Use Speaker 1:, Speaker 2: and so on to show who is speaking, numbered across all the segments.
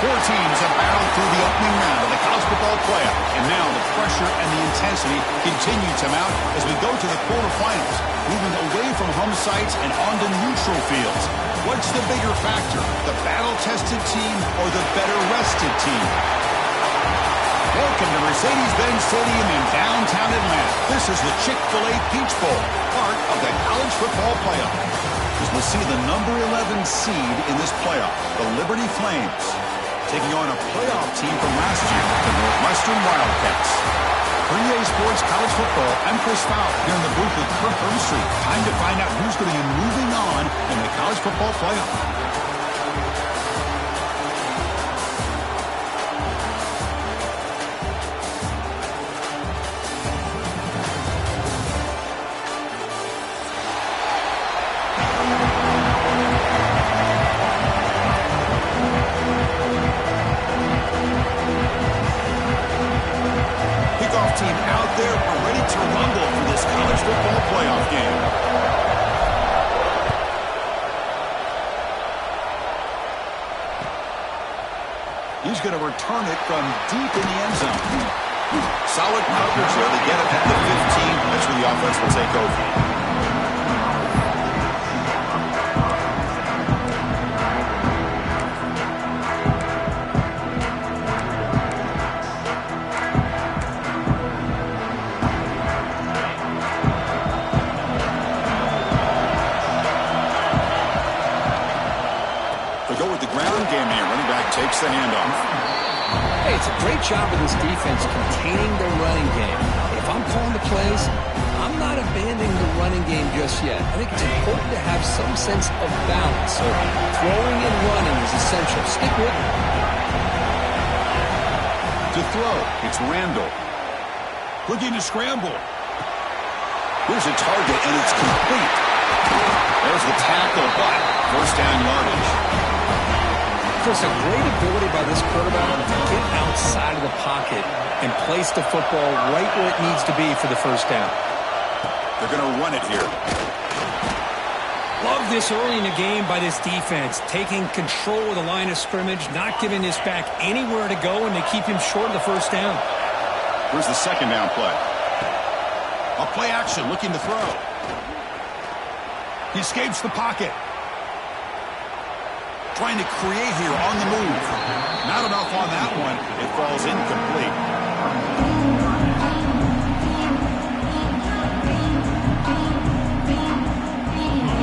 Speaker 1: Four teams have battled through the opening round of the college football playoff, and now the pressure and the intensity continue to mount as we go to the quarterfinals, moving away from home sites and onto neutral fields. What's the bigger factor, the battle-tested team or the better-rested team? Welcome to Mercedes-Benz Stadium in downtown Atlanta. This is the Chick-fil-A Peach Bowl, part of the college football playoff. As we'll see the number 11 seed in this playoff, the Liberty Flames, taking on a playoff team from last year, the Northwestern Wildcats. For EA Sports College Football, I'm Chris Fowler here in the booth with Kirk Herbstreit. Time to find out who's going to be moving on in the college football playoff. Team out there ready to rumble for this college football playoff game. He's going to return it from deep in the end zone. Solid coverage there. They get it at the 15. That's where the offense will take over. Takes the handoff.
Speaker 2: Hey, it's a great job of this defense containing the running game. If I'm calling the plays, I'm not abandoning the running game just yet. I think it's important to have some sense of balance. So throwing and running is essential. Stick with it.
Speaker 1: To throw, it's Randall. Looking to scramble. Here's a target, and it's complete. There's the tackle, but first down yardage.
Speaker 2: Chris, a great ability by this quarterback to get outside of the pocket and place the football right where it needs to be for the first down.
Speaker 1: They're going to run it here.
Speaker 3: Love this early in the game by this defense, taking control of the line of scrimmage, not giving this back anywhere to go, and they keep him short of the first down.
Speaker 1: Here's the second down play. A play action, looking to throw. He escapes the pocket. Trying to create here on the move. Not enough on that one. It falls incomplete.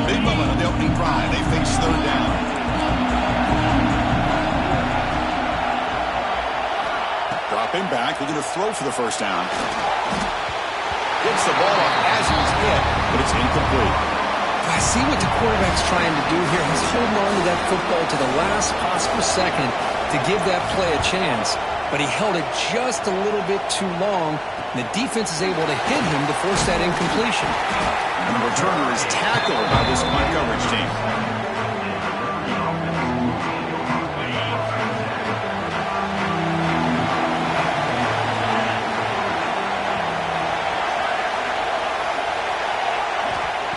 Speaker 1: Big moment on the opening drive. They face third down. Dropping back. Looking to throw for the first down. Gets the ball off as he's hit, but it's incomplete.
Speaker 2: I see what the quarterback's trying to do here. He's holding on to that football to the last possible second to give that play a chance. But he held it just a little bit too long, and the defense is able to hit him to force that incompletion.
Speaker 1: And the returner is tackled by this punt coverage team.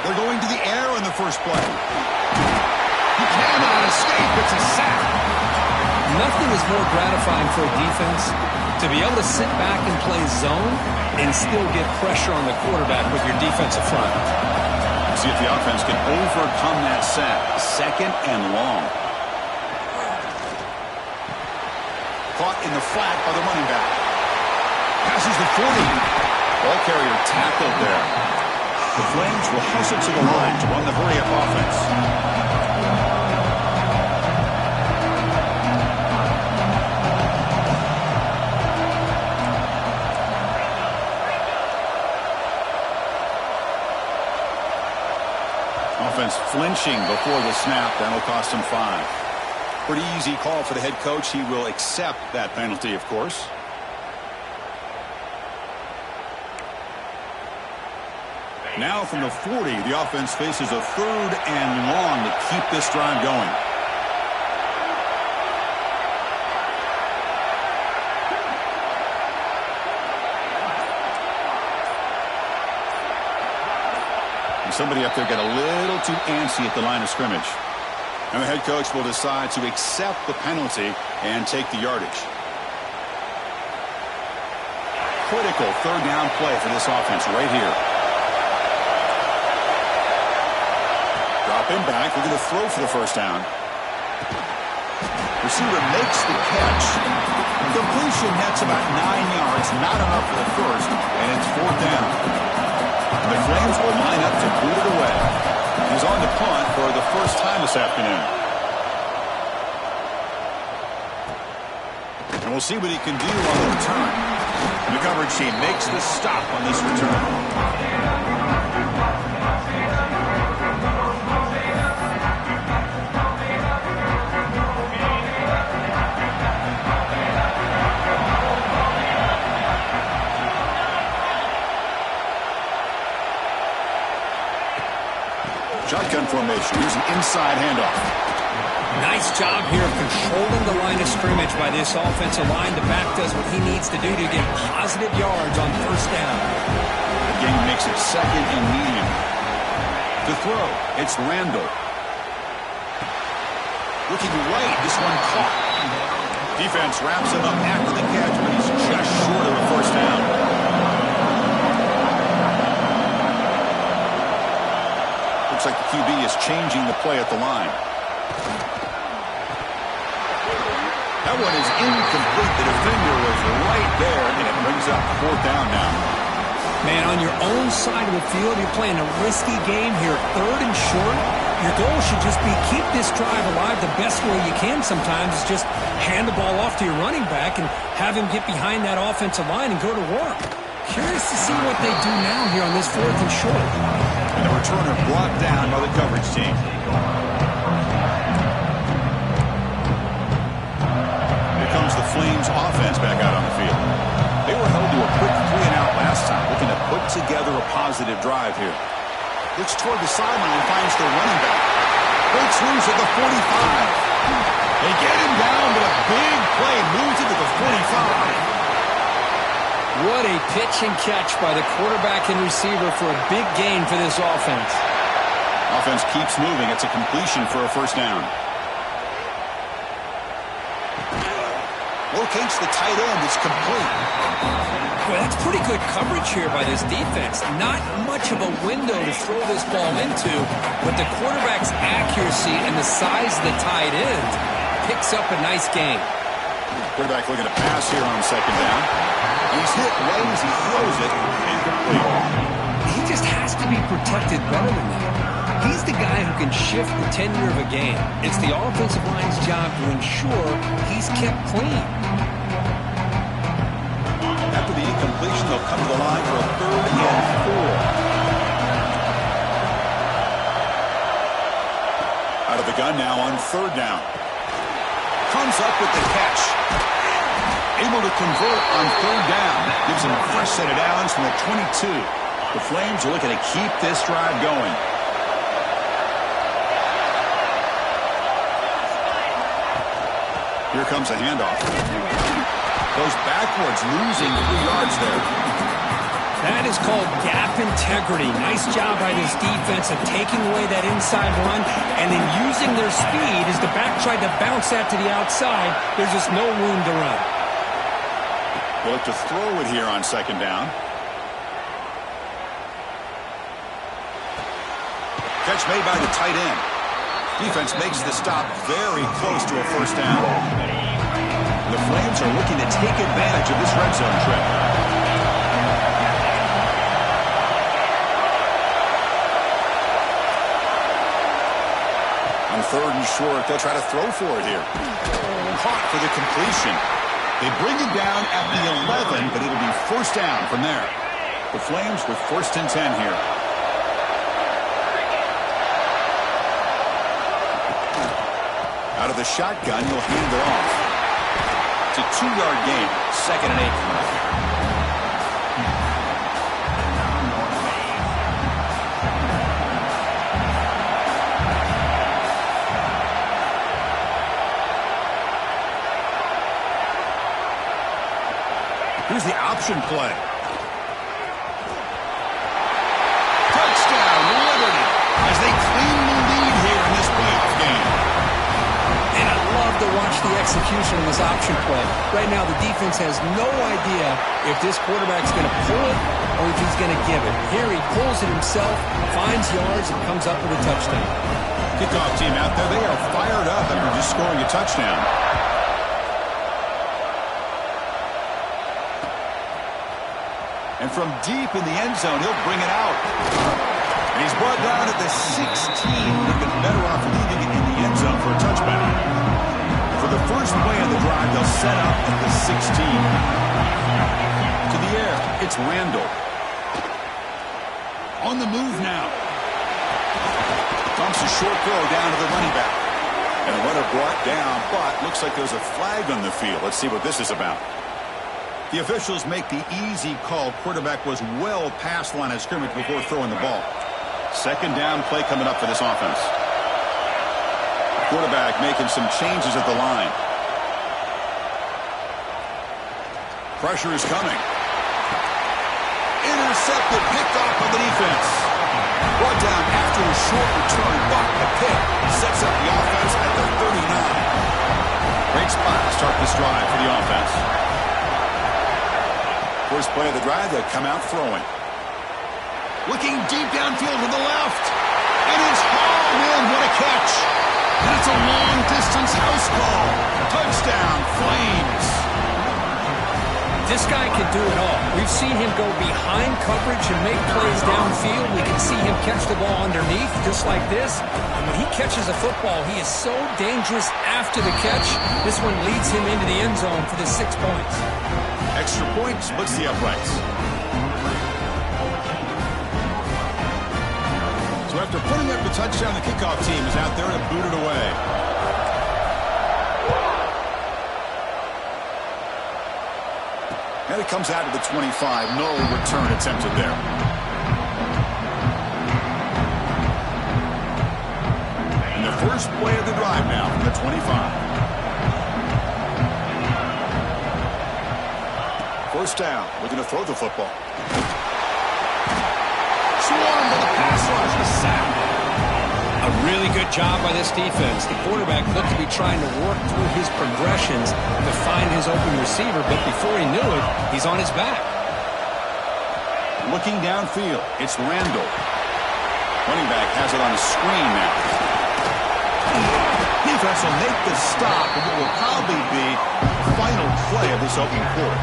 Speaker 1: They're going to the air in the first play. He cannot escape. It's a sack.
Speaker 2: Nothing is more gratifying for a defense to be able to sit back and play zone and still get pressure on the quarterback with your defensive front.
Speaker 1: See if the offense can overcome that sack. Second and long. Caught in the flat by the running back. Passes the 40. Ball carrier tackled there. The Flames will hustle to the line to run the hurry-up offense. Offense flinching before the snap. That'll cost him 5. Pretty easy call for the head coach. He will accept that penalty, of course. Now from the 40, the offense faces a third and long to keep this drive going. And somebody up there got a little too antsy at the line of scrimmage. And the head coach will decide to accept the penalty and take the yardage. Critical third down play for this offense right here. Dropping back, looking to throw for the first down. Receiver makes the catch. Completion nets about 9 yards, not enough for the first, and it's fourth down. The Flames will line up to boot it away. He's on the punt for the first time this afternoon. And we'll see what he can do on the return. The coverage team makes the stop on this return. Shotgun formation. Here's an inside handoff.
Speaker 3: Nice job here of controlling the line of scrimmage by this offensive line. The back does what he needs to do to get positive yards on first down.
Speaker 1: The game makes it second and medium. To throw, it's Randall. Looking right, this one caught. Defense wraps him up after the catch, but he's just short of the first down. Looks like the QB is changing the play at the line. That one is incomplete. The defender was right there, and it brings up fourth down now.
Speaker 3: Man, on your own side of the field, you're playing a risky game here. Third and short. Your goal should just be keep this drive alive the best way you can sometimes is just hand the ball off to your running back and have him get behind that offensive line and go to work. Curious to see what they do now here on this fourth and short.
Speaker 1: And the returner brought down by the coverage team. Here comes the Flames offense back out on the field. They were held to a quick 3-and-out last time, looking to put together a positive drive here. Looks toward the sideline, finds their running back. Breaks loose at the 45. They get him down, but a big play moves it to the 45.
Speaker 3: What a pitch and catch by the quarterback and receiver for a big gain for this offense.
Speaker 1: Offense keeps moving. It's a completion for a first down. Locates the tight end. It's complete.
Speaker 3: Well, that's pretty good coverage here by this defense. Not much of a window to throw this ball into, but the quarterback's accuracy and the size of the tight end picks up a nice gain.
Speaker 1: Quarterback looking to pass here on second down. He's hit right as he throws it, incomplete.
Speaker 3: He just has to be protected better than that. He's the guy who can shift the tenure of a game. It's the offensive line's job to ensure he's kept clean.
Speaker 1: After the incompletion, they'll come to the line for a 3rd and 4. Out of the gun now on 3rd down. Comes up with the catch. Able to convert on 3rd down. Gives him a fresh set of downs from the 22. The Flames are looking to keep this drive going. Here comes a handoff. Goes backwards, losing 3 yards there.
Speaker 3: That is called gap integrity. Nice job by this defense of taking away that inside run and then using their speed as the back tried to bounce that to the outside. There's just no room to run.
Speaker 1: They look to throw it here on 2nd down. Catch made by the tight end. Defense makes the stop very close to a first down. The Flames are looking to take advantage of this red zone trip. On 3rd and short, they'll try to throw for it here. Caught for the completion. They bring it down at the 11, but it'll be first down from there. The Flames with 1st and 10 here. Out of the shotgun, you'll hand it off. It's a 2-yard gain, 2nd and 8. Here's the option play. Touchdown, Liberty, as they clean the lead here in this playoff game.
Speaker 2: execution of this option play. Right now, the defense has no idea if this quarterback's going to pull it or if he's going to give it. Here he pulls it himself, finds yards, and comes up with a touchdown.
Speaker 1: Kickoff team out there, they are fired up after just scoring a touchdown. And from deep in the end zone, he'll bring it out. And he's brought down at the 16. Would have been better off leaving it in the end zone for a touchback. For the first play of the drive, they'll set up at the 16. To the air, it's Randall. On the move now. Dumps a short throw down to the running back. And a runner brought down, but looks like there's a flag on the field. Let's see what this is about. The officials make the easy call. Quarterback was well past the line of scrimmage before throwing the ball. Second down play coming up for this offense. Quarterback making some changes at the line. Pressure is coming. Intercepted, picked off by the defense. Brought down after a short return, but the pick sets up the offense at the 39. Great spot to start this drive for the offense. First play of the drive, they come out throwing. Looking deep downfield to the left. And it's hauled in. What a catch. And it's a long-distance house call. Touchdown, Flames.
Speaker 2: This guy can do it all. We've seen him go behind coverage and make plays downfield. We can see him catch the ball underneath just like this. And when he catches a football, he is so dangerous after the catch. This one leads him into the end zone for the 6 points.
Speaker 1: Extra point splits the uprights. So after putting up the touchdown, the kickoff team is out there to boot it away. And it comes out to the 25. No return attempted there. And the first play of the drive now from the 25. First down, looking to throw the football. Swarmed by the pass rush, a sack.
Speaker 2: A really good job by this defense. The quarterback looked to be trying to work through his progressions to find his open receiver, but before he knew it, he's on his back.
Speaker 1: Looking downfield, it's Randall. Running back has it on a screen now. Defense will make the stop, and what will probably be the final play of this opening quarter.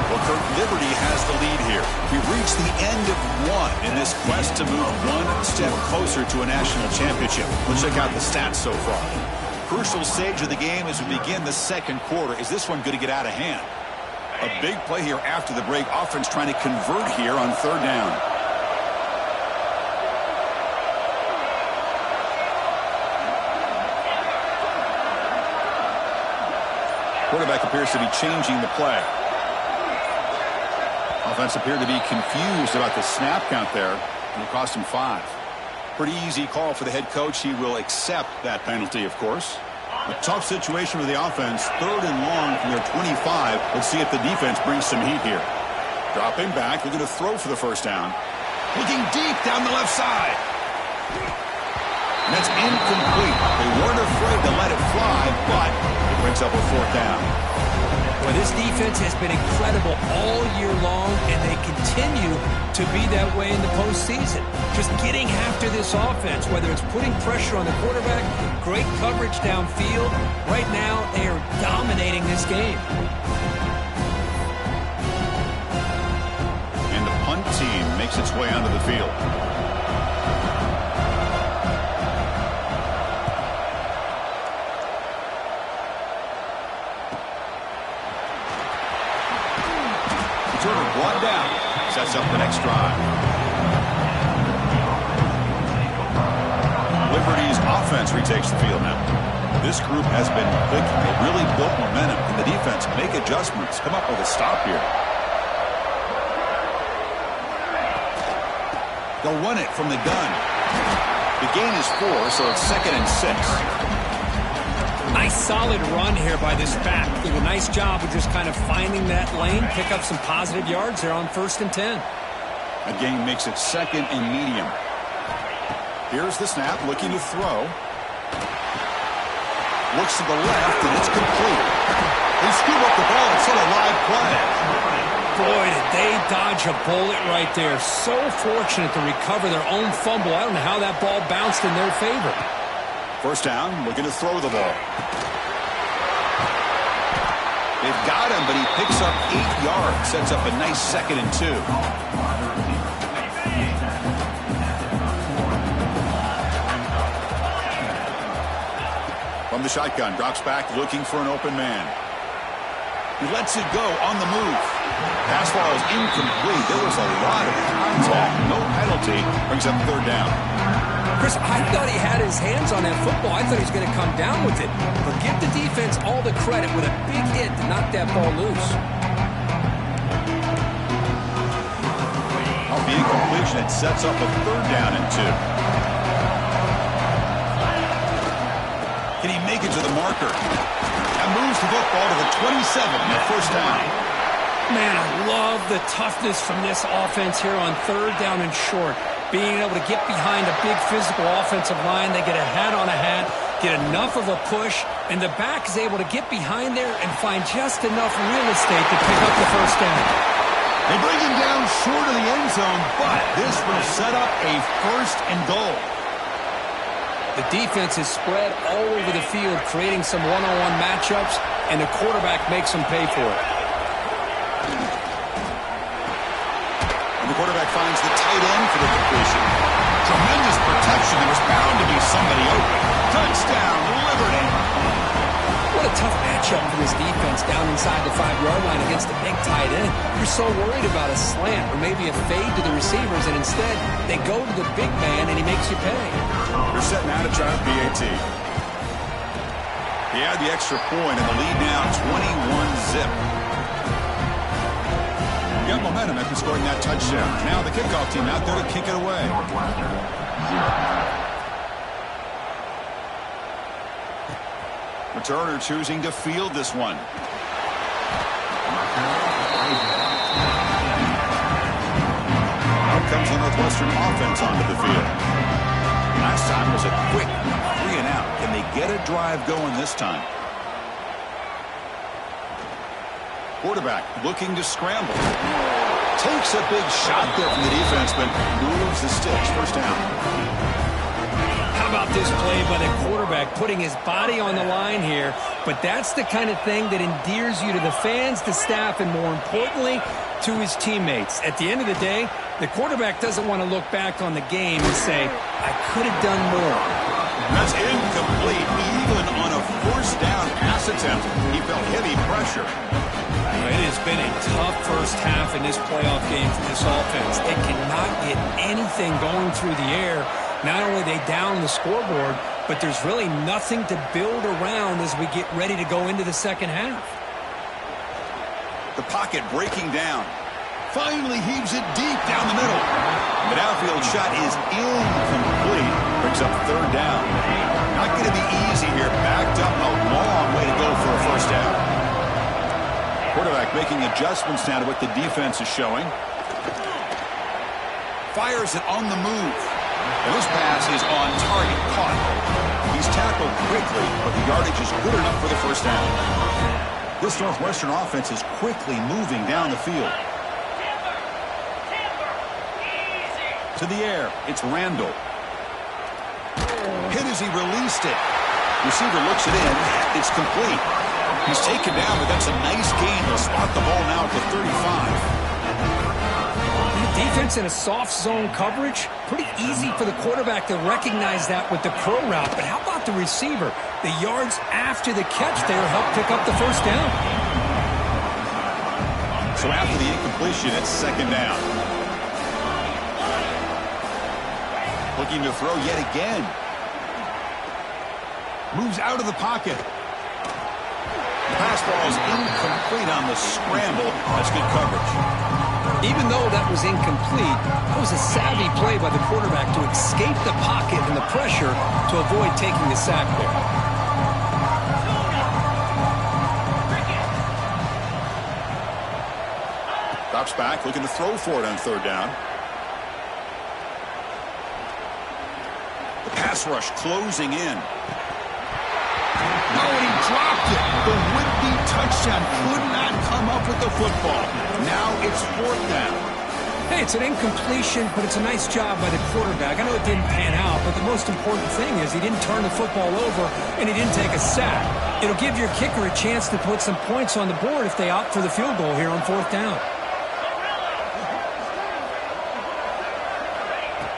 Speaker 1: Well, Liberty has the lead here. We've reached the end of one in this quest to move one step closer to a national championship. Let's check out the stats so far. Crucial stage of the game as we begin the second quarter. Is this one going to get out of hand? A big play here after the break. Offense trying to convert here on third down. Quarterback appears to be changing the play. Offense appeared to be confused about the snap count there, and it cost him 5. Pretty easy call for the head coach. He will accept that penalty, of course. A tough situation with the offense. Third and long from their 25. Let's see if the defense brings some heat here. Dropping back, looking to throw for the first down. Looking deep down the left side. And that's incomplete. They weren't afraid to let it fly, but it brings up a fourth down.
Speaker 2: Well, this defense has been incredible all year long, and they continue to be that way in the postseason. Just getting after this offense, whether it's putting pressure on the quarterback, great coverage downfield. Right now, they are dominating this game.
Speaker 1: And the punt team makes its way onto the field. Brought down. Sets up the next drive. Liberty's offense retakes the field now. This group has been clicking. They really built momentum. And the defense make adjustments. Come up with a stop here. They'll run it from the gun. The gain is 4, so it's 2nd and 6.
Speaker 2: Nice solid run here by this back. Did a nice job of just kind of finding that lane, pick up some positive yards there on 1st and 10.
Speaker 1: A gain makes it 2nd and medium. Here's the snap, looking to throw. Looks to the left, and it's complete. They scoop up the ball. It's still a live play.
Speaker 3: Boy, did they dodge a bullet right there. So fortunate to recover their own fumble. I don't know how that ball bounced in their favor.
Speaker 1: First down, looking to throw the ball. They've got him, but he picks up 8 yards. Sets up a nice 2nd and 2. From the shotgun, drops back looking for an open man. He lets it go on the move. Pass ball is incomplete. There was a lot of contact. No penalty. Brings up 3rd down.
Speaker 3: Chris, I thought he had his hands on that football. I thought he was going to come down with it. But give the defense all the credit with a big hit to knock that ball loose.
Speaker 1: Off the incompletion, it sets up a 3rd down and 2. Can he make it to the marker? That moves the football to the 27 at 1st down.
Speaker 3: Man, I love the toughness from this offense here on 3rd down and short. Being able to get behind a big physical offensive line. They get a hat on a hat, get enough of a push, and the back is able to get behind there and find just enough real estate to pick up the 1st down.
Speaker 1: They bring him down short of the end zone, but this will set up a 1st and goal.
Speaker 3: The defense is spread all over the field, creating some one-on-one matchups, and the quarterback makes them pay for it.
Speaker 1: And the quarterback finds the tight end for the completion. Tremendous protection. There was bound to be somebody open. Touchdown, Liberty.
Speaker 3: What a tough matchup for this defense down inside the 5-yard line against a big tight end. You're so worried about a slant or maybe a fade to the receivers, and instead they go to the big man and he makes you pay.
Speaker 1: They're setting out to try a PAT. He had the extra point, and the lead now 21-zip. You got momentum after scoring that touchdown. Now the kickoff team out there to kick it away. Returner choosing to field this one. Out comes the Northwestern offense onto the field. Last time was a quick 3 and out. Can they get a drive going this time? Quarterback looking to scramble. Takes a big shot there from the defense, but moves the sticks. 1st down.
Speaker 3: How about this play by the quarterback, putting his body on the line here? But that's the kind of thing that endears you to the fans, the staff, and more importantly, to his teammates. At the end of the day, the quarterback doesn't want to look back on the game and say, I could have done more.
Speaker 1: That's incomplete. Even on a 1st down pass attempt, he felt heavy pressure.
Speaker 3: It has been a tough first half in this playoff game for this offense. They cannot get anything going through the air. Not only are they down the scoreboard, but there's really nothing to build around as we get ready to go into the 2nd half.
Speaker 1: The pocket breaking down. Finally heaves it deep down the middle. The downfield shot is incomplete. Brings up 3rd down. Not going to be easy here. Backed up a long way to go for a 1st down. Quarterback making adjustments now to what the defense is showing. Fires it on the move. And this pass is on target. Caught. He's tackled quickly, but the yardage is good enough for the 1st down. This Northwestern offense is quickly moving down the field. To the air, it's Randall. Hit as he released it. Receiver looks it in. It's complete. He's taken down, but that's a nice gain. They'll spot the ball now at the 35.
Speaker 3: Defense in a soft zone coverage, pretty easy for the quarterback to recognize that with the crow route. But how about the receiver? The yards after the catch there help pick up the 1st down.
Speaker 1: So after the incompletion, it's 2nd down. Looking to throw yet again. Moves out of the pocket. The pass ball is incomplete on the scramble. That's good coverage.
Speaker 3: Even though that was incomplete, that was a savvy play by the quarterback to escape the pocket and the pressure to avoid taking the sack there.
Speaker 1: Drops back, looking to throw for it on 3rd down. The pass rush closing in. Oh, and he dropped it. The would-be touchdown could not come up with the football. Now it's 4th down.
Speaker 3: Hey, it's an incompletion, but it's a nice job by the quarterback. I know it didn't pan out, but the most important thing is he didn't turn the football over and he didn't take a sack. It'll give your kicker a chance to put some points on the board if they opt for the field goal here on 4th down.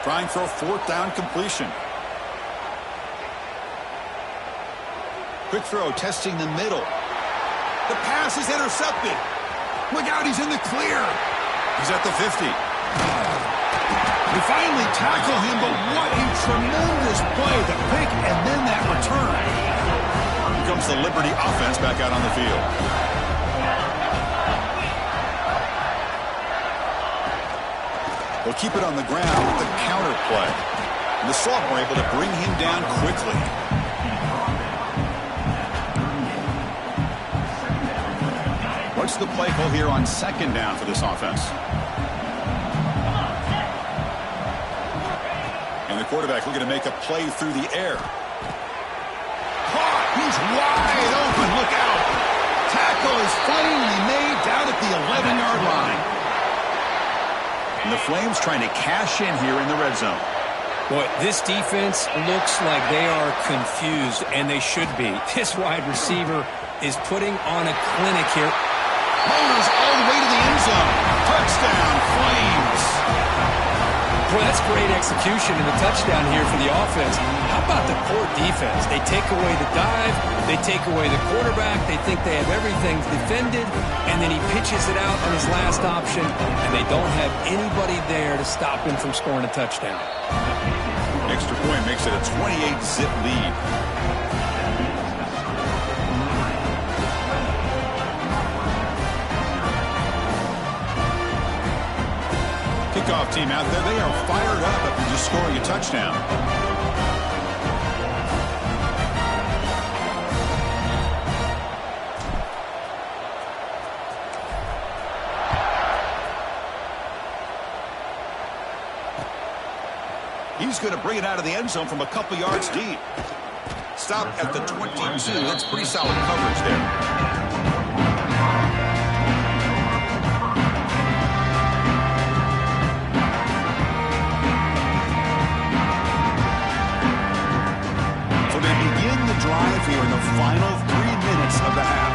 Speaker 1: Trying for a 4th down completion. Quick throw, testing the middle. The pass is intercepted. Look out, he's in the clear. He's at the 50. We finally tackle him, but what a tremendous play. The pick and then that return. Here comes the Liberty offense back out on the field. They'll keep it on the ground with the counter play. And the Sophomore able to bring him down quickly. What's the play call here on 2nd down for this offense? And the quarterback looking to make a play through the air. Caught! He's wide open. Look out! Tackle is finally made down at the 11-yard line. And the Flames trying to cash in here in the red zone.
Speaker 3: Boy, this defense looks like they are confused, and they should be. This wide receiver is putting on a clinic here.
Speaker 1: Motors all the way to the end zone. Touchdown, Flames.
Speaker 3: Boy, that's great execution and a touchdown here for the offense. How about the poor defense? They take away the dive, they take away the quarterback, they think they have everything defended, and then he pitches it out on his last option, and they don't have anybody there to stop him from scoring a touchdown.
Speaker 1: Extra point makes it a 28-zip lead. Kickoff team out there, they are fired up after just scoring a touchdown. He's going to bring it out of the end zone from a couple yards deep. Stop at the 22. That's pretty solid coverage there. Drive here in the final 3 minutes of the half.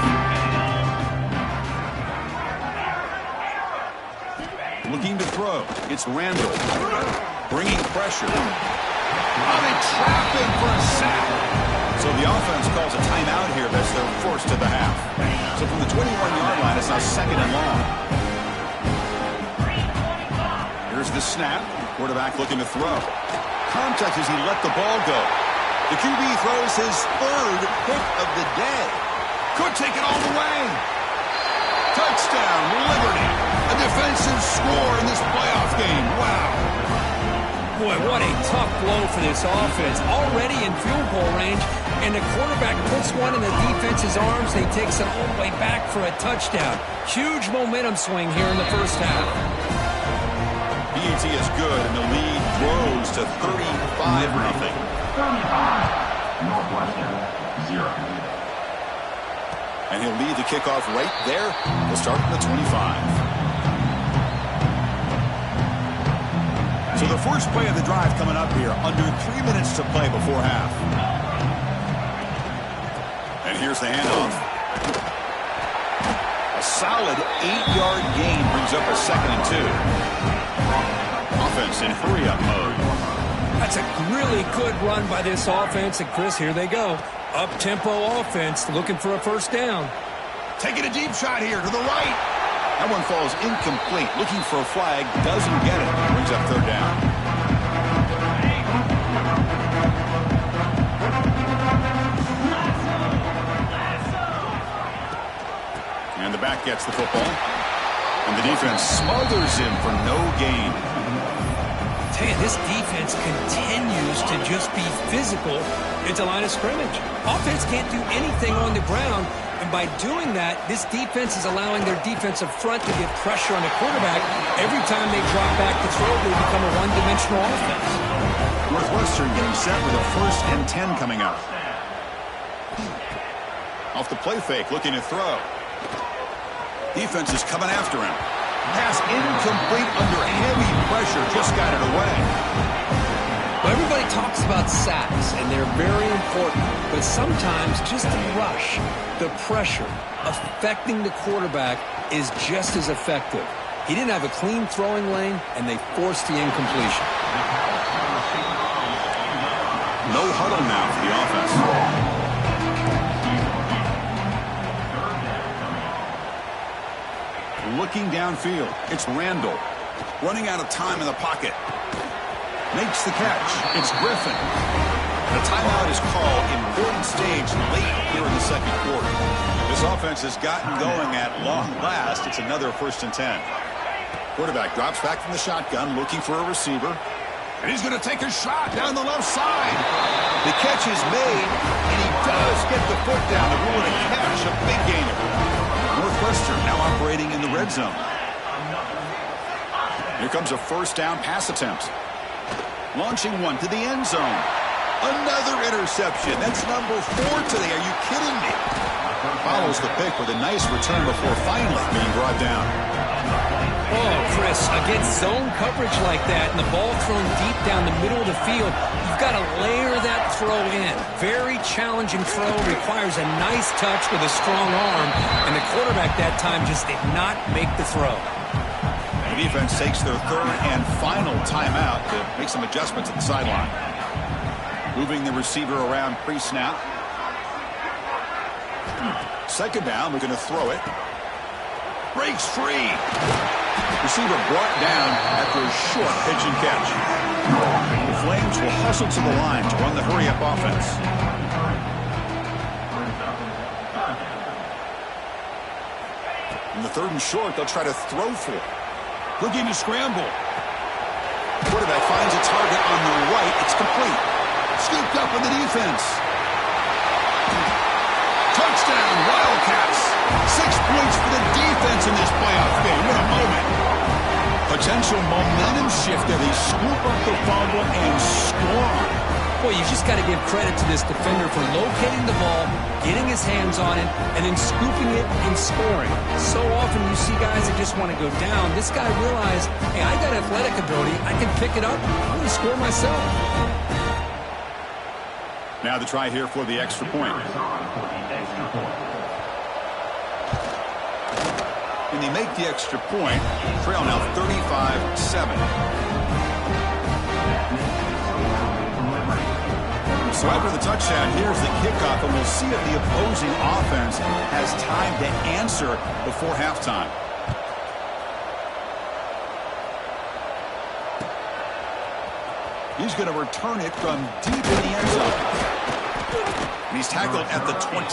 Speaker 1: Looking to throw. It's Randall. Bringing pressure. Oh, they trap him for a sack. So the offense calls a timeout here as they're forced to the half. So from the 21-yard line, it's now 2nd and long. Here's the snap. Quarterback looking to throw. Contact as he let the ball go. The QB throws his 3rd pick of the day. Could take it all the way. Touchdown, Liberty. A defensive score in this playoff game. Wow.
Speaker 3: Boy, what a tough blow for this offense. Already in field goal range, and the quarterback puts one in the defense's arms. He takes it all the way back for a touchdown. Huge momentum swing here in the first half.
Speaker 1: BET is good, and the lead grows to 35-0.
Speaker 4: Northwestern 0.
Speaker 1: And he'll lead the kickoff right there. He'll start from the 25. So the first play of the drive coming up here. Under 3 minutes to play before half. And here's the handoff. A solid 8-yard gain brings up a 2nd and 2. Offense in hurry-up mode.
Speaker 3: That's a really good run by this offense. And, Chris, here they go. Up-tempo offense looking for a first down.
Speaker 1: Taking a deep shot here to the right. That one falls incomplete. Looking for a flag. Doesn't get it. Brings up 3rd down. And the back gets the football. And the defense smothers him for no gain.
Speaker 3: Tell you, this defense continues to just be physical at the line of scrimmage. Offense can't do anything on the ground, and by doing that, this defense is allowing their defensive front to get pressure on the quarterback. Every time they drop back to throw, they become a one-dimensional offense.
Speaker 1: Northwestern getting set with a 1st and 10 coming up. Off the play fake, looking to throw. Defense is coming after him. Pass incomplete under heavy pressure. Just got it away.
Speaker 2: Well, everybody talks about sacks, and they're very important. But sometimes just the rush, the pressure, affecting the quarterback is just as effective. He didn't have a clean throwing lane, and they forced the incompletion.
Speaker 1: No huddle now for the offense. Looking downfield, it's Randall. Running out of time in the pocket. Makes the catch. It's Griffin. The timeout is called. Important stage late here in the second quarter. This offense has gotten going at long last. It's another 1st and 10. Quarterback drops back from the shotgun, looking for a receiver. And he's going to take a shot down the left side. The catch is made, and he does get the foot down to rule it a catch, a big gainer. Northwestern now operating in the red zone. Here comes a 1st down pass attempt. Launching one to the end zone. Another interception. That's number 4 today. Are you kidding me? Follows the pick with a nice return before finally being brought down.
Speaker 3: Oh, Chris, against zone coverage like that and the ball thrown deep down the middle of the field, you've got to layer that throw in. Very challenging throw, requires a nice touch with a strong arm, and the quarterback that time just did not make the throw.
Speaker 1: The defense takes their 3rd and final timeout to make some adjustments at the sideline. Moving the receiver around pre-snap. 2nd down, we're going to throw it. Breaks free. Receiver brought down after a short pitch and catch. The Flames will hustle to the line to run the hurry-up offense. In the 3rd and short, they'll try to throw for it. Looking to scramble. Quarterback finds a target on the right. It's complete. Scooped up in the defense. Touchdown, Wildcats. 6 points for the defense in this playoff game. What a moment. Potential momentum shift there. They scoop up the fumble and score.
Speaker 2: Boy, you just got to give credit to this defender for locating the ball, getting his hands on it, and then scooping it and scoring. So often you see guys that just want to go down. This guy realized, hey, I got athletic ability. I can pick it up. I'm going to score myself.
Speaker 1: Now the try here for the extra point. And they make the extra point. Trail now 35-7. So after the touchdown, here's the kickoff, and we'll see if the opposing offense has time to answer before halftime. He's going to return it from deep in the end zone. And he's tackled at the 21.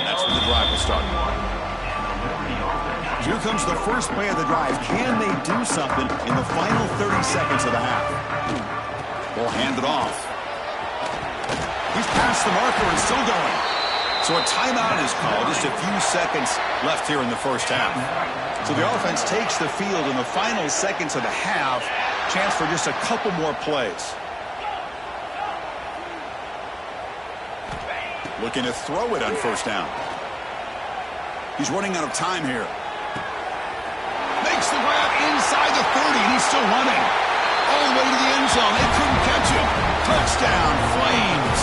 Speaker 1: That's where the drive will start. Here comes the first play of the drive. Can they do something in the final 30 seconds of the half? We'll hand it off. He's past the marker and still going. So a timeout is called. Just a few seconds left here in the first half. So the offense takes the field in the final seconds of the half. Chance for just a couple more plays. Looking to throw it on 1st down. He's running out of time here. Makes the grab inside the 30, and he's still running. All the way to the end zone. They couldn't catch him. Touchdown, Flames.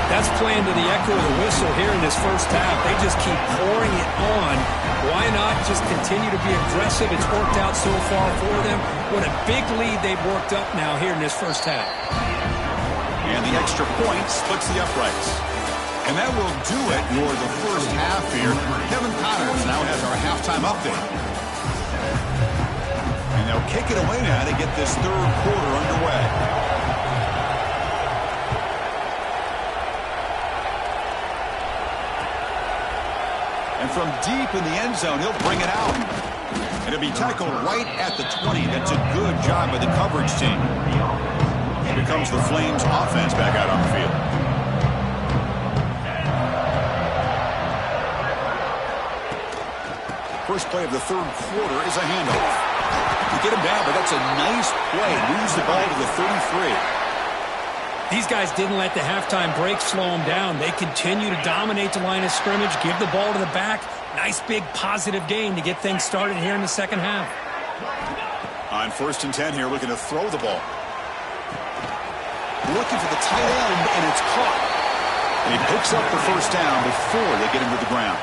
Speaker 3: That's playing to the echo of the whistle here in this first half. They just keep pouring it on. Why not just continue to be aggressive? It's worked out so far for them. What a big lead they've worked up now here in this first half.
Speaker 1: And the extra point splits the uprights. And that will do it for the first half here. Kevin Connors now has our halftime update. And they'll kick it away now to get this 3rd quarter underway. And from deep in the end zone, he'll bring it out. And it'll be tackled right at the 20. That's a good job by the coverage team. Here comes the Flames offense back out on the field. First play of the 3rd quarter is a handoff. To get him down, but that's a nice play. Moves the ball to the 33.
Speaker 3: These guys didn't let the halftime break slow them down. They continue to dominate the line of scrimmage, give the ball to the back. Nice big positive gain to get things started here in the second half.
Speaker 1: On 1st and 10 here, looking to throw the ball. Looking for the tight end, and it's caught. And he picks up the first down before they get him to the ground.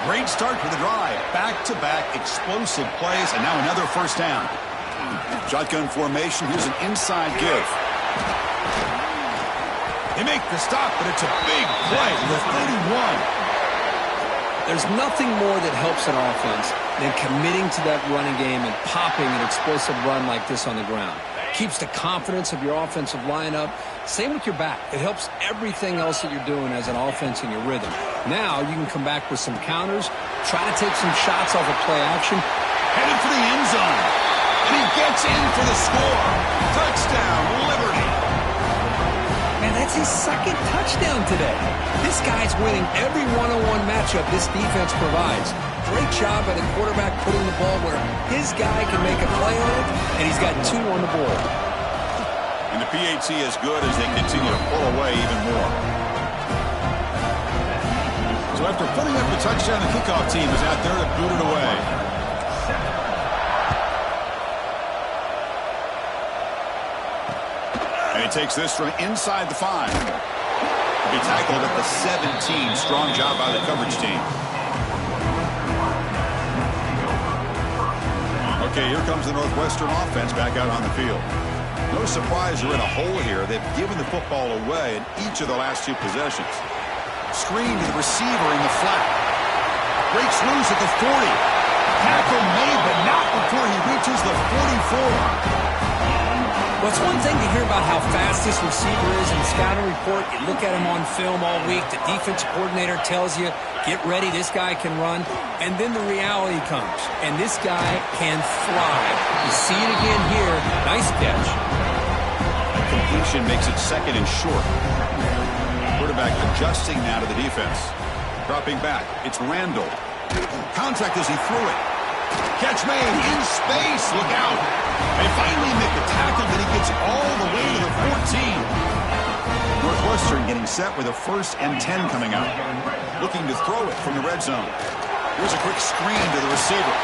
Speaker 1: Great start for the drive. Back-to-back explosive plays, and now another first down. Shotgun formation. Here's an inside give. They make the stop, but it's a big play to the 31.
Speaker 2: There's nothing more that helps an offense than committing to that running game and popping an explosive run like this on the ground. Keeps the confidence of your offensive lineup. Same with your back. It helps everything else that you're doing as an offense in your rhythm. Now you can come back with some counters, try to take some shots off of play action.
Speaker 1: Headed for the end zone. And he gets in for the score. Touchdown, Liberty.
Speaker 2: Man, that's his second touchdown today. This guy's winning every one-on-one matchup this defense provides. Great job by the quarterback putting the ball where his guy can make a play on it, and he's got 2 on the board.
Speaker 1: And the PAT is good as they continue to pull away even more. So after putting up the touchdown, the kickoff team is out there to boot it away. And he takes this from inside the 5. He'll be tackled at the 17. Strong job by the coverage team. Okay, here comes the Northwestern offense back out on the field. No surprise they're in a hole here. They've given the football away in each of the last 2 possessions. Screen to the receiver in the flat. Breaks loose at the 40. Tackle made, but not before he reaches the 44.
Speaker 3: Well, it's one thing to hear about how fast this receiver is in the scouting report. You look at him on film all week. The defense coordinator tells you, get ready, this guy can run. And then the reality comes, and this guy can fly. You see it again here. Nice catch.
Speaker 1: Completion makes it 2nd and short. Quarterback adjusting now to the defense. Dropping back. It's Randall. Contact as he threw it. Catch made in space. Look out. They finally make the tackle, but he gets all the way to the 14. Northwestern getting set with a 1st and 10 coming out. Looking to throw it from the red zone. Here's a quick screen to the receiver.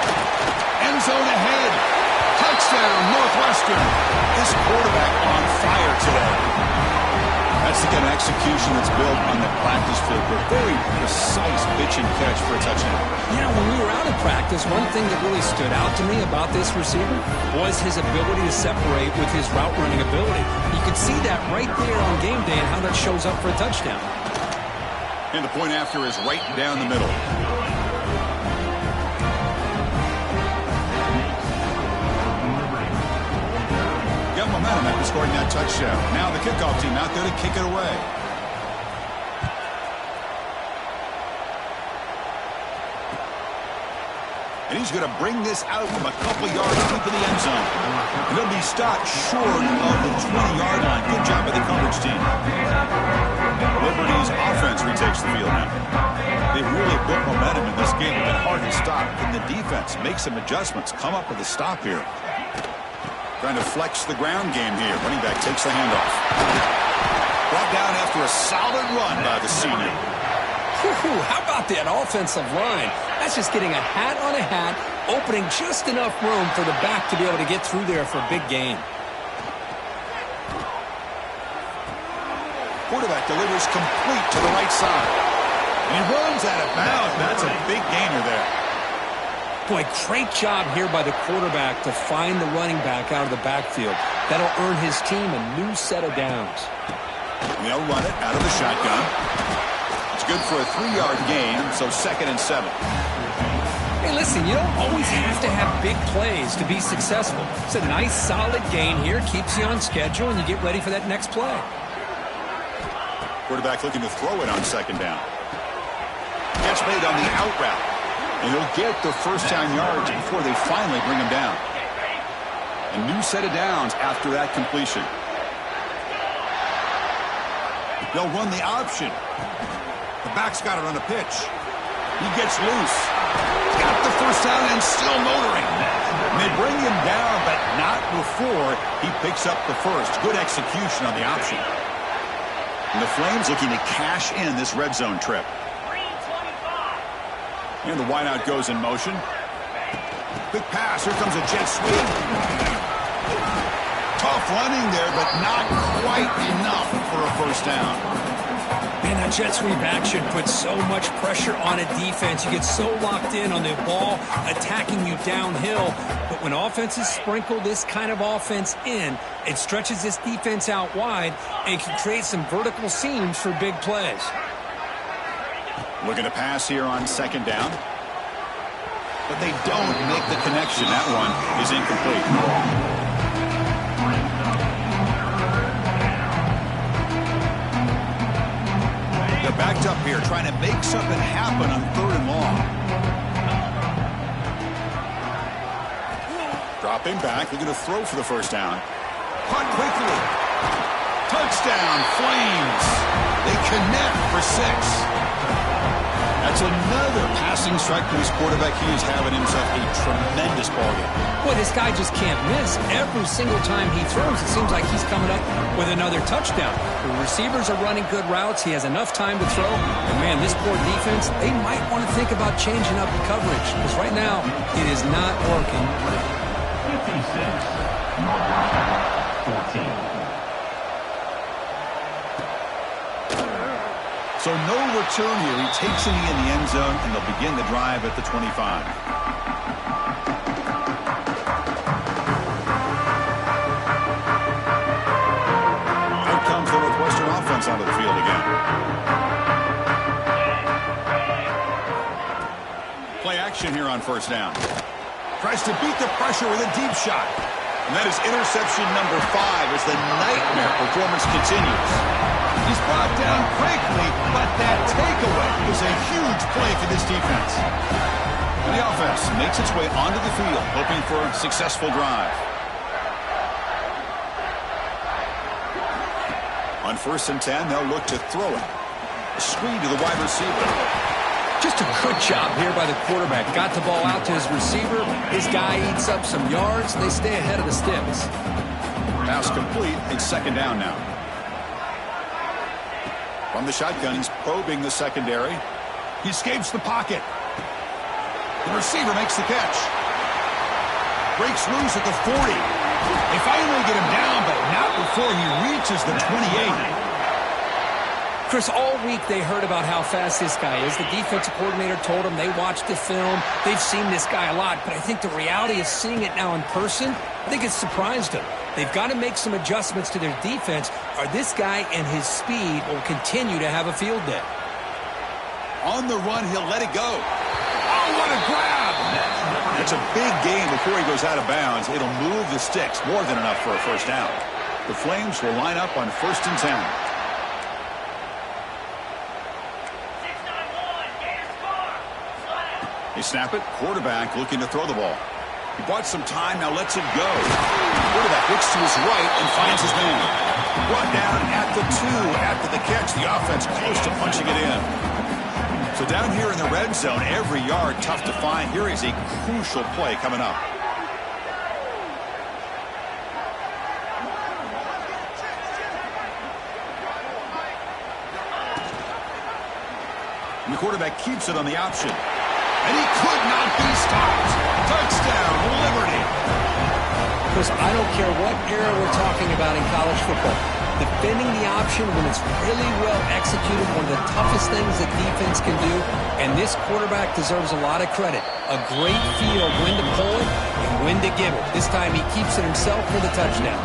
Speaker 1: End zone ahead. Touchdown, Northwestern. This quarterback on fire today. That's the kind of execution that's built on the practice field. A very precise pitch and catch for a touchdown.
Speaker 3: Yeah, when we were out of practice, one thing that really stood out to me about this receiver was his ability to separate with his route running ability. You could see that right there on game day and how that shows up for a touchdown.
Speaker 1: And the point after is right down the middle. Got momentum after scoring that touchdown. Now the kickoff team out there to kick it away. And he's going to bring this out from a couple yards deep in the end zone. And he'll be stopped short of the 20-yard line. Good job by the coverage team. Liberty's offense retakes the field now. They've really built momentum in this game. It's been hard to stop. Can the defense make some adjustments? Come up with a stop here. Trying to flex the ground game here. Running back takes the handoff. Brought down after a solid run by the senior.
Speaker 2: How about that offensive line? That's just getting a hat on a hat, opening just enough room for the back to be able to get through there for a big gain.
Speaker 1: Quarterback delivers complete to the right side. And he runs out of bounds. That's a big gainer there.
Speaker 2: Boy, great job here by the quarterback to find the running back out of the backfield. That'll earn his team a new set of downs.
Speaker 1: They'll run it out of the shotgun. It's good for a 3-yard gain, so 2nd and 7.
Speaker 2: Hey, listen, you don't always have to have big plays to be successful. It's a nice, solid gain here, keeps you on schedule, and you get ready for that next play.
Speaker 1: Quarterback looking to throw it on 2nd down. Catch made on the out route. And he'll get the first down yards before they finally bring him down. A new set of downs after that completion. They'll run the option. The back's got it on a pitch. He gets loose. Got the first down and still motoring. And they bring him down, but not before he picks up the first. Good execution on the option. And the Flames looking to cash in this red zone trip. And the wideout goes in motion. Quick pass. Here comes a jet sweep. Tough running there, but not quite enough for a first down.
Speaker 3: Man, that jet sweep action puts so much pressure on a defense. You get so locked in on the ball attacking you downhill. But when offenses sprinkle this kind of offense in, it stretches this defense out wide and can create some vertical seams for big plays.
Speaker 1: Looking to pass here on second down. But they don't make the connection. That one is incomplete. They're backed up here, trying to make something happen on third and long. Dropping back, looking to throw for the first down. Caught quickly. Touchdown, Flames. They connect for 6. That's another passing strike to his quarterback. He is having himself a tremendous ballgame.
Speaker 3: Boy, this guy just can't miss. Every single time he throws, it seems like he's coming up with another touchdown. The receivers are running good routes. He has enough time to throw. And, man, this poor defense, they might want to think about changing up the coverage. Because right now, it is not working.
Speaker 4: 56, 14.
Speaker 1: So no return here. He takes it in the end zone, and they'll begin the drive at the 25. Out comes the Northwestern offense onto the field again. Play action here on first down. Tries to beat the pressure with a deep shot. And that is interception number 5 as the nightmare performance continues. He's brought down quickly, but that takeaway is a huge play for this defense. And the offense makes its way onto the field, hoping for a successful drive. On first and 10, they'll look to throw it. A screen to the wide receiver.
Speaker 3: Just a good job here by the quarterback. Got the ball out to his receiver. His guy eats up some yards. They stay ahead of the sticks.
Speaker 1: Pass complete. It's second down now. From the shotgun, he's probing the secondary. He escapes the pocket. The receiver makes the catch. Breaks loose at the 40. They finally get him down, but not before he reaches the 28.
Speaker 3: Chris, all week they heard about how fast this guy is. The defensive coordinator told them they watched the film. They've seen this guy a lot, but I think the reality of seeing it now in person, I think it's surprised them. They've got to make some adjustments to their defense, or this guy and his speed will continue to have a field day.
Speaker 1: On the run, he'll let it go. Oh, what a grab! That's a big gain before he goes out of bounds. It'll move the sticks, more than enough for a first down. The Flames will line up on first and 10. They snap it. Quarterback looking to throw the ball. He bought some time, now lets it go. Quarterback looks to his right and finds his man. Brought down at the 2 after the catch. The offense close to punching it in. So down here in the red zone, every yard tough to find. Here is a crucial play coming up. And the quarterback keeps it on the option. And he could not be stopped. Touchdown, Liberty.
Speaker 3: Chris, I don't care what era we're talking about in college football. Defending the option when it's really well executed, one of the toughest things that defense can do, and this quarterback deserves a lot of credit. A great feel when to pull it and when to give it. This time he keeps it himself for the touchdown.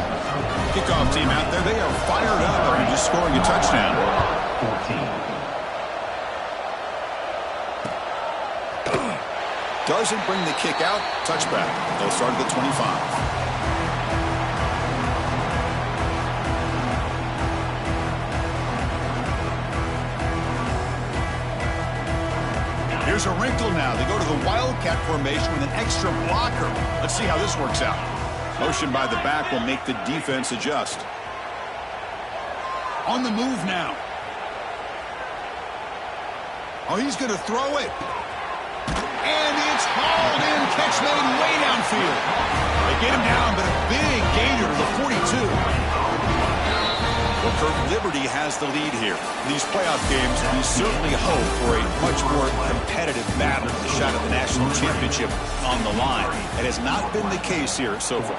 Speaker 1: Kickoff team out there, they are fired up after just scoring a touchdown.
Speaker 4: 14.
Speaker 1: Doesn't bring the kick out. Touchback. They'll start at the 25. Here's a wrinkle now. They go to the Wildcat formation with an extra blocker. Let's see how this works out. Motion by the back will make the defense adjust. On the move now. Oh, he's going to throw it. And it's It's hauled in. Catch made way downfield. They get him down, but a big gainer to the 42. Well, Kirk, Liberty has the lead here. In these playoff games, we certainly hope for a much more competitive battle with a shot at the national championship on the line. It has not been the case here so far.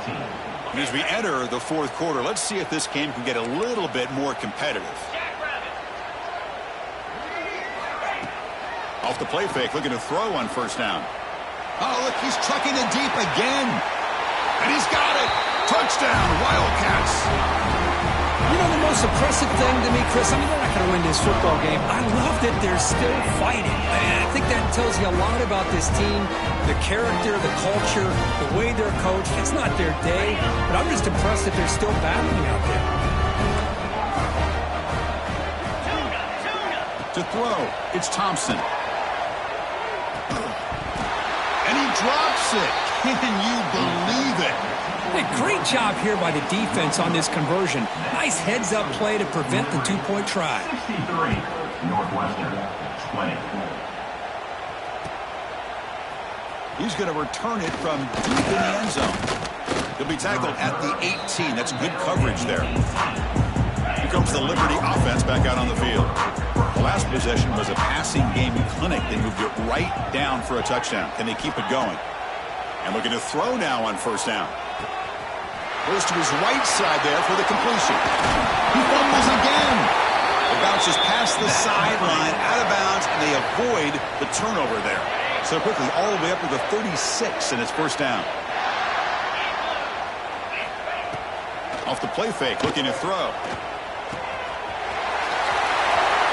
Speaker 1: And as we enter the fourth quarter, let's see if this game can get a little bit more competitive. Off the play fake, looking to throw on first down. Oh, look, he's trucking it deep again. And he's got it. Touchdown, Wildcats.
Speaker 2: You know, the most impressive thing to me, Chris, I mean, they're not going to win this football game. I love that they're still fighting. I think that tells you a lot about this team, the character, the culture, the way they're coached. It's not their day, but I'm just impressed that they're still battling out there.
Speaker 1: To throw, it's Thompson. And he drops it. Can you believe it?
Speaker 2: Hey, great job here by the defense on this conversion. Nice heads-up play to prevent the two-point try.
Speaker 4: 63, Northwestern, 20.
Speaker 1: He's going to return it from deep in the end zone. He'll be tackled at the 18. That's good coverage there. Here comes the Liberty offense back out on the field. The last possession was a passing game clinic. They moved it right down for a touchdown. Can they keep it going? And looking to throw now on first down. Goes to his right side there for the completion. He fumbles again. It bounces past the sideline, out of bounds, and they avoid the turnover there. So quickly, all the way up to the 36, and it's first down. Off the play fake, looking to throw.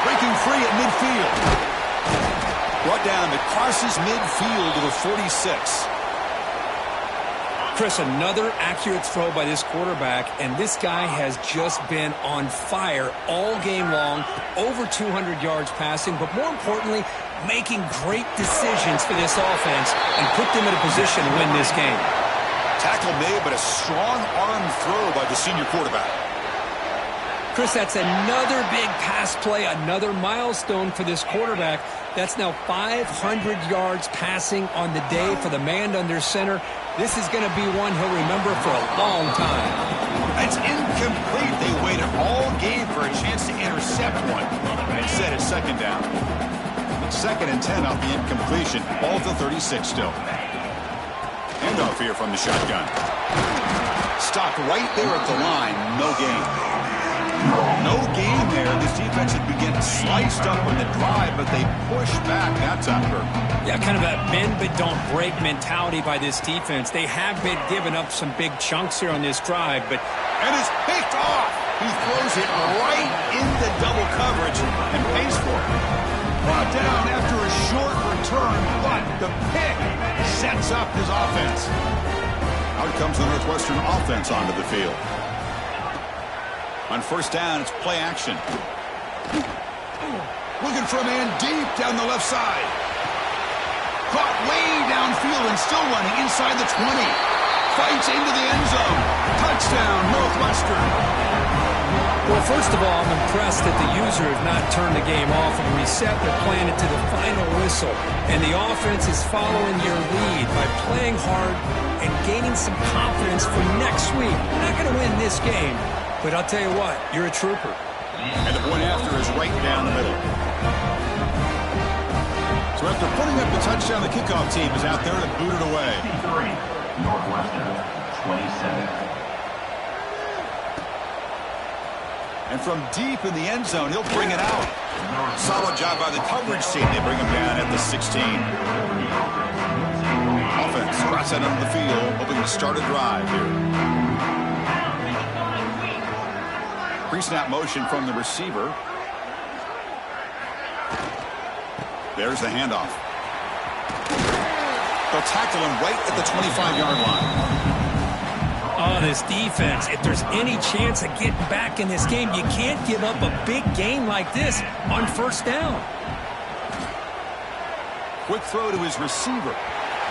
Speaker 1: Breaking free at midfield. Brought down that crosses midfield to the 46.
Speaker 2: Chris, another accurate throw by this quarterback, and this guy has just been on fire all game long, over 200 yards passing, but more importantly, making great decisions for this offense and put them in a position to win this game.
Speaker 1: Tackle made, but a strong arm throw by the senior quarterback.
Speaker 2: Chris, that's another big pass play, another milestone for this quarterback. That's now 500 yards passing on the day for the man under center. This is going to be one he'll remember for a long time.
Speaker 1: It's incomplete. They waited all game for a chance to intercept one. And instead, it's second down. 2nd and 10 off the incompletion. Ball to 36 still. Handoff here from the shotgun. Stopped right there at the line. No gain. No gain there. This defense had been getting sliced up on the drive, but they pushed back that time.
Speaker 2: Yeah, kind of a bend but don't break mentality by this defense. They have been giving up some big chunks here on this drive, but...
Speaker 1: And it's picked off. He throws it right into double coverage and pays for it. Brought down after a short return, but the pick sets up his offense. Out comes the Northwestern offense onto the field. On first down, it's play action. Looking for a man deep down the left side. Caught way downfield and still running inside the 20. Fights into the end zone. Touchdown, Northwestern.
Speaker 2: Well, first of all, I'm impressed that the user has not turned the game off and reset. They're playing it to the final whistle. And the offense is following your lead by playing hard and gaining some confidence for next week. We're not going to win this game, but I'll tell you what, you're a trooper.
Speaker 1: And the point after is right down the middle. So after putting up the touchdown, the kickoff team is out there to boot it away.
Speaker 4: 53, Northwestern, 27.
Speaker 1: And from deep in the end zone, he'll bring it out. Solid job by the coverage team. They bring him down at the 16. Offense cross out of the field, hoping to start a drive here. Pre-snap motion from the receiver. There's the handoff. They'll tackle him right at the 25-yard line.
Speaker 2: Oh, this defense, if there's any chance of getting back in this game, you can't give up a big game like this on first down.
Speaker 1: Quick throw to his receiver.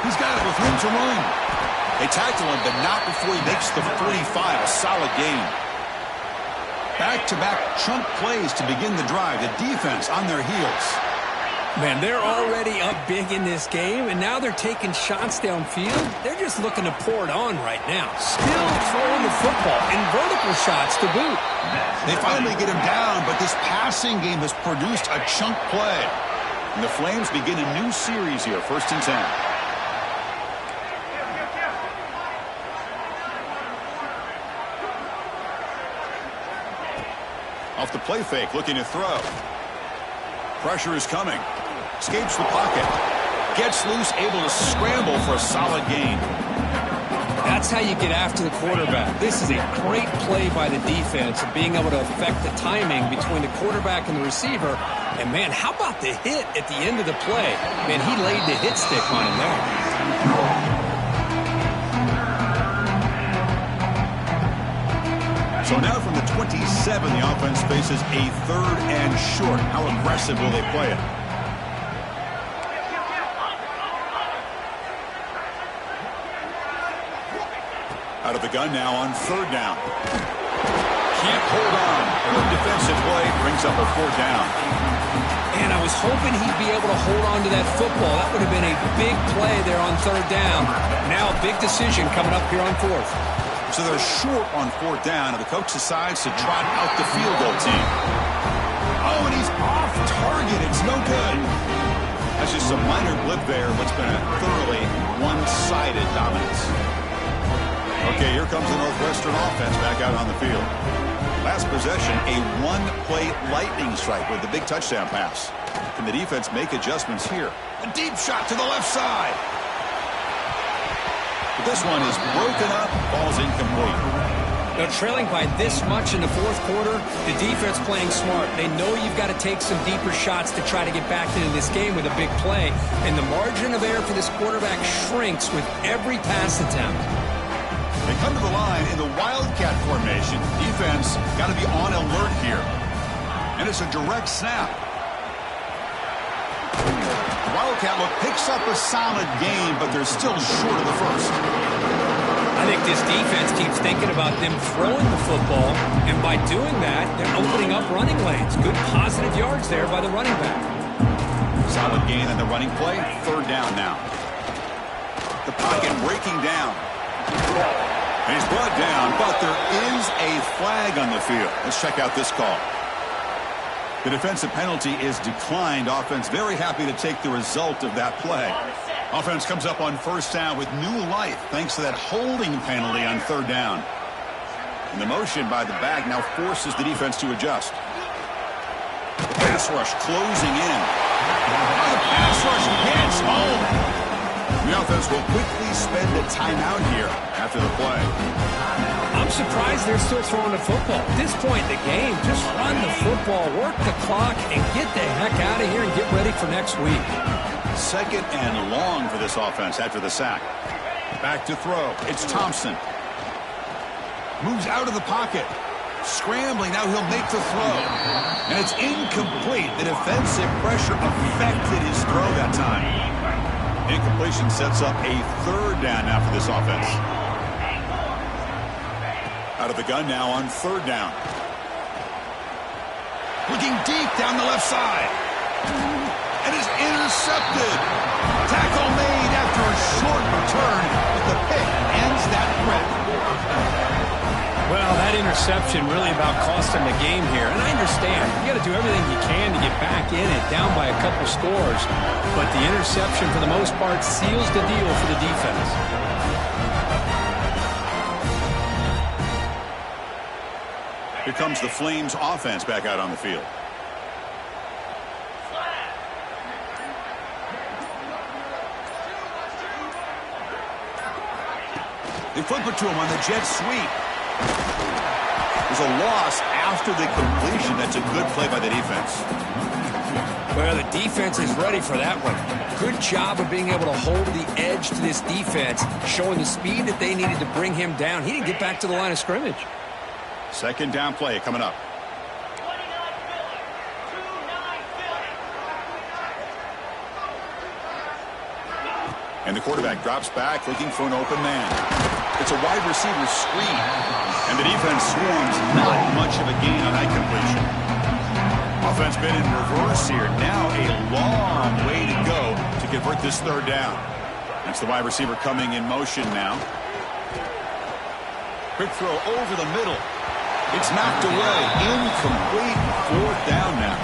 Speaker 1: He's got it with room to run. They tackle him, but not before he makes the 45, a solid gain. Back-to-back chunk plays to begin the drive. The defense on their heels.
Speaker 3: Man, they're already up big in this game, and now they're taking shots downfield. They're just looking to pour it on right now. Still throwing the football, and vertical shots to boot.
Speaker 1: They finally get him down, but this passing game has produced a chunk play. And the Flames begin a new series here, 1st and 10. Off the play fake, looking to throw. Pressure is coming. Escapes the pocket. Gets loose, able to scramble for a solid gain.
Speaker 3: That's how you get after the quarterback. This is a great play by the defense of being able to affect the timing between the quarterback and the receiver. And, man, how about the hit at the end of the play? Man, he laid the hit stick on him there.
Speaker 1: So now from the 27, the offense faces a 3rd and short. How aggressive will they play it? Out of the gun now on 3rd down. Can't hold on. Good defensive play brings up a 4th down.
Speaker 3: And I was hoping he'd be able to hold on to that football. That would have been a big play there on 3rd down. Now a big decision coming up here on 4th.
Speaker 1: So they're short on 4th down, and the coach decides to trot out the field goal team. Oh, and he's off target. It's no good. That's just a minor blip there. What's been a thoroughly one-sided dominance. Okay, here comes the Northwestern offense back out on the field. Last possession, a one-play lightning strike with the big touchdown pass. Can the defense make adjustments here? A deep shot to the left side. But this one is broken up, falls incomplete.
Speaker 3: They're trailing by this much in the 4th quarter. The defense playing smart. They know you've got to take some deeper shots to try to get back into this game with a big play. And the margin of error for this quarterback shrinks with every pass attempt.
Speaker 1: They come to the line in the Wildcat formation. Defense got to be on alert here. And it's a direct snap. The Wildcat look picks up a solid game, but they're still short of the 1st.
Speaker 3: I think this defense keeps thinking about them throwing the football, and by doing that, they're opening up running lanes. Good positive yards there by the running back.
Speaker 1: Solid gain on the running play. 3rd down now. The pocket breaking down. He's brought down, but there is a flag on the field. Let's check out this call. The defensive penalty is declined. Offense very happy to take the result of that play. Offense comes up on 1st down with new life thanks to that holding penalty on 3rd down. And the motion by the back now forces the defense to adjust. The pass rush closing in. The pass rush hits home. The offense will quickly spend a timeout here after the play.
Speaker 3: I'm surprised they're still throwing the football. At this point in the game, just run the football, work the clock, and get the heck out of here and get ready for next week.
Speaker 1: 2nd and long for this offense after the sack. Back to throw. It's Thompson. Moves out of the pocket. Scrambling. Now he'll make the throw. And it's incomplete. The defensive pressure affected his throw that time. Incompletion sets up a 3rd down now for this offense. Out of the gun now on 3rd down. Looking deep down the left side. And is intercepted. Tackle made after a short return, but the pick ends that threat.
Speaker 3: Well, that interception really about cost them the game here. And I understand. You got to do everything you can to get back in it, down by a couple scores. But the interception, for the most part, seals the deal for the defense.
Speaker 1: Here comes the Flames offense back out on the field. They flip it to him on the jet sweep. There's a loss after the completion. That's a good play by the defense.
Speaker 3: Well, the defense is ready for that one. Good job of being able to hold the edge to this defense, showing the speed that they needed to bring him down. He didn't get back to the line of scrimmage.
Speaker 1: 2nd down play coming up. And the quarterback drops back looking for an open man. It's a wide receiver screen. And the defense swarms, not much of a gain on that completion. Offense been in reverse here. Now a long way to go to convert this third down. That's the wide receiver coming in motion now. Quick throw over the middle. It's knocked away. Incomplete. Fourth down now.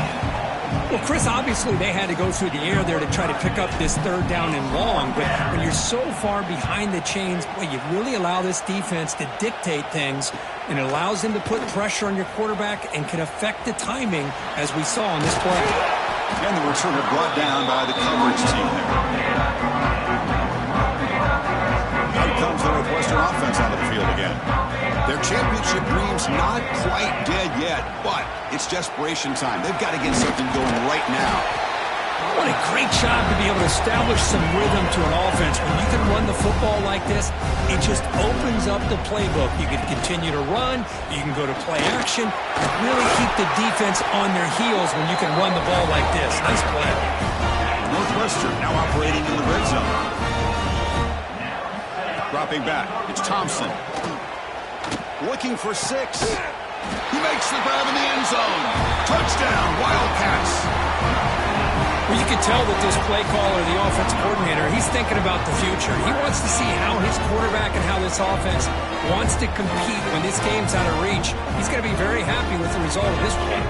Speaker 3: Well, Chris, obviously they had to go through the air there to try to pick up this third down and long, but when you're so far behind the chains, boy, you really allow this defense to dictate things, and it allows them to put pressure on your quarterback and can affect the timing, as we saw on this play.
Speaker 1: And the returner brought down by the coverage team there. Out comes the Northwestern offense out of the field again. Their championship dream's not quite dead yet, but it's desperation time. They've got to get something going right now.
Speaker 3: What a great job to be able to establish some rhythm to an offense. When you can run the football like this, it just opens up the playbook. You can continue to run, you can go to play action, and really keep the defense on their heels when you can run the ball like this. Nice play.
Speaker 1: Northwestern now operating in the red zone. Dropping back, it's Thompson. Looking for 6. He makes the grab in the end zone. Touchdown, Wildcats.
Speaker 3: Well, you can tell that this play caller, the offense coordinator, he's thinking about the future. He wants to see how his quarterback and how this offense wants to compete when this game's out of reach. He's going to be very happy with the result of this play.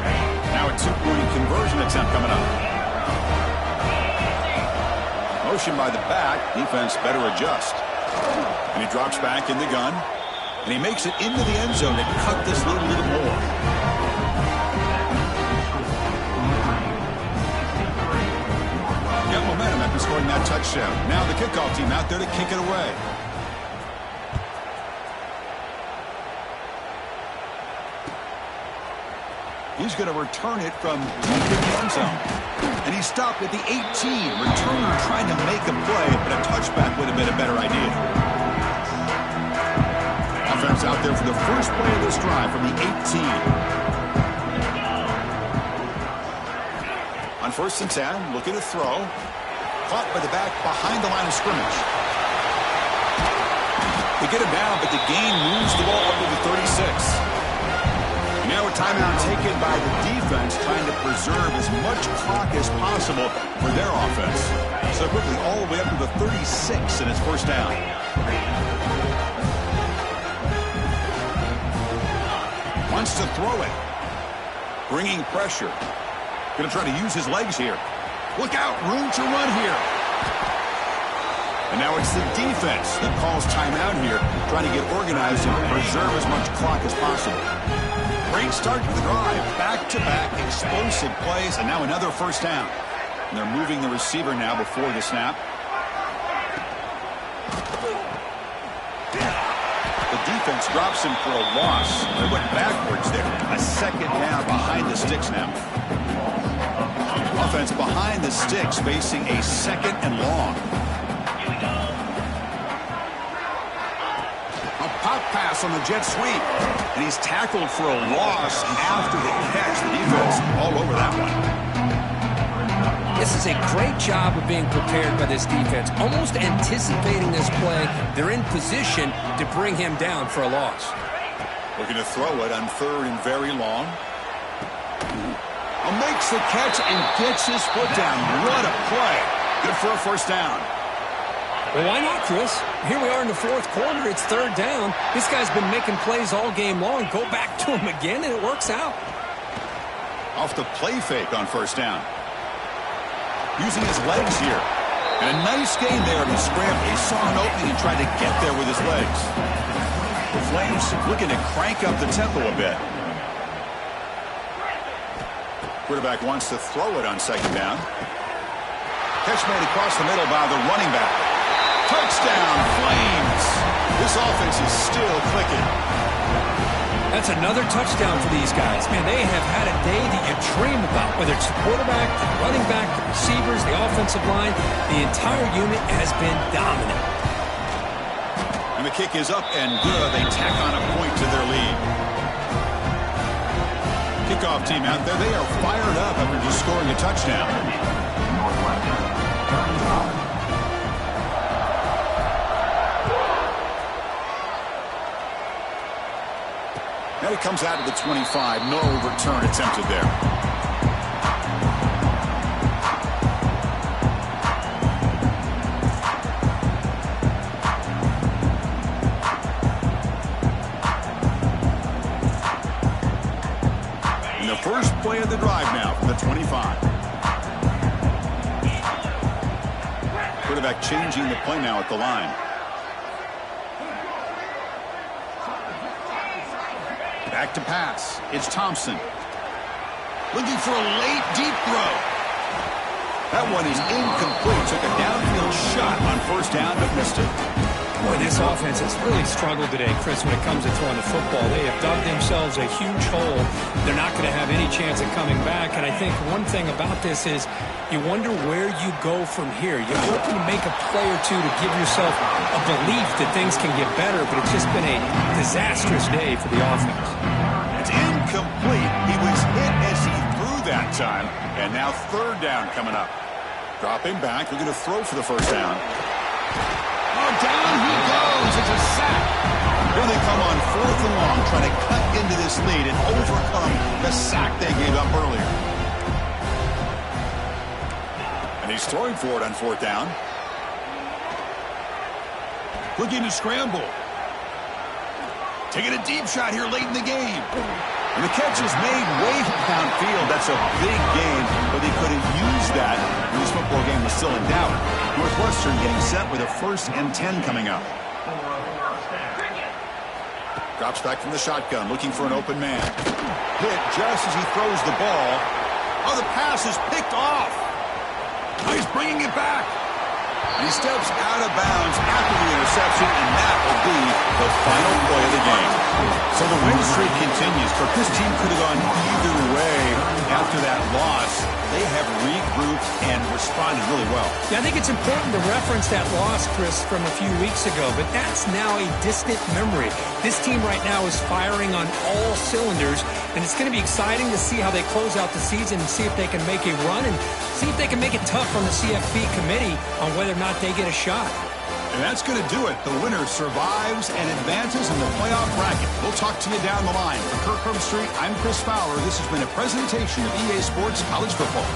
Speaker 1: Now a 2-point conversion attempt coming up. Motion by the back. Defense better adjust. And he drops back in the gun. And he makes it into the end zone and cut this lead a little more. Got momentum after scoring that touchdown. Now the kickoff team out there to kick it away. He's going to return it from deep in the end zone. And he stopped at the 18. Returner trying to make a play, but a touchback would have been a better idea. Offense out there for the first play of this drive from the 18. On 1st and 10, looking to throw. Caught by the back behind the line of scrimmage. They get him down, but the gain moves the ball up to the 36. Now a timeout taken by the defense, trying to preserve as much clock as possible for their offense. So quickly all the way up to the 36 and it's first down. Wants to throw it. Bringing pressure. Going to try to use his legs here. Look out, room to run here. And now it's the defense that calls timeout here, trying to get organized and preserve as much clock as possible. Great start to the drive. Back-to-back explosive plays, and now another first down. And they're moving the receiver now before the snap. The defense drops him for a loss. They went backwards there. A second down behind the sticks now. Offense behind the sticks, facing a second and long. A pop pass on the jet sweep. And he's tackled for a loss after the catch. The defense all over that one.
Speaker 2: This is a great job of being prepared by this defense. Almost anticipating this play. They're in position to bring him down for a loss.
Speaker 1: Looking to throw it on 3rd and very long. Makes the catch and gets his foot down. What a play. Good for a first down.
Speaker 3: Well, why not, Chris? Here we are in the 4th quarter. It's 3rd down. This guy's been making plays all game long. Go back to him again, and it works out.
Speaker 1: Off the play fake on first down. Using his legs here. And a nice gain there. He scrambled. He saw an opening and tried to get there with his legs. The Flames looking to crank up the tempo a bit. Quarterback wants to throw it on 2nd down. Catch made across the middle by the running back. Touchdown, Flames. This offense is still clicking.
Speaker 3: That's another touchdown for these guys. Man, they have had a day that you dream about, whether it's the quarterback, the running back, the receivers, the offensive line. The entire unit has been dominant.
Speaker 1: And the kick is up and good. They tack on a point to their lead. Kickoff team out there. They are fired up after just scoring a touchdown. And it comes out of the 25. No return attempted there. changing the play now at the line. Back to pass. It's Thompson. Looking for a late, deep throw. That one is incomplete. Took a downfield shot on first down, but missed it.
Speaker 3: Boy, this offense has really struggled today, Chris, when it comes to throwing the football. They have dug themselves a huge hole. They're not going to have any chance of coming back. And I think one thing about this is you wonder where you go from here. You're hoping to make a play or two to give yourself a belief that things can get better, but it's just been a disastrous day for the offense.
Speaker 1: It's incomplete. He was hit as he threw that time. And now third down coming up. Dropping back. We're going to throw for the first down. Oh, down he goes. It's a sack. Here they come on 4th and long, trying to cut into this lead and overcome the sack they gave up earlier. And he's throwing for it on 4th down. Looking to scramble. Taking a deep shot here late in the game. And the catch is made way downfield. That's a big gain, but they couldn't use that when this football game was still in doubt. Northwestern getting set with a 1st and 10 coming up. Drops back from the shotgun, looking for an open man. Hit just as he throws the ball. Oh, the pass is picked off. Oh, he's bringing it back. He steps out of bounds after the interception, and that will be the final play of the game. So the win streak continues, but this team could have gone either way after that loss. They have regrouped and responded really well.
Speaker 3: Yeah, I think it's important to reference that loss, Chris, from a few weeks ago, but that's now a distant memory. This team right now is firing on all cylinders, and it's going to be exciting to see how they close out the season and see if they can make a run and see if they can make it tough on the CFP committee on whether or not they get a shot.
Speaker 1: And that's going to do it. The winner survives and advances in the playoff bracket. We'll talk to you down the line. For Kirk Herbstreit, I'm Chris Fowler. This has been a presentation of EA Sports College Football.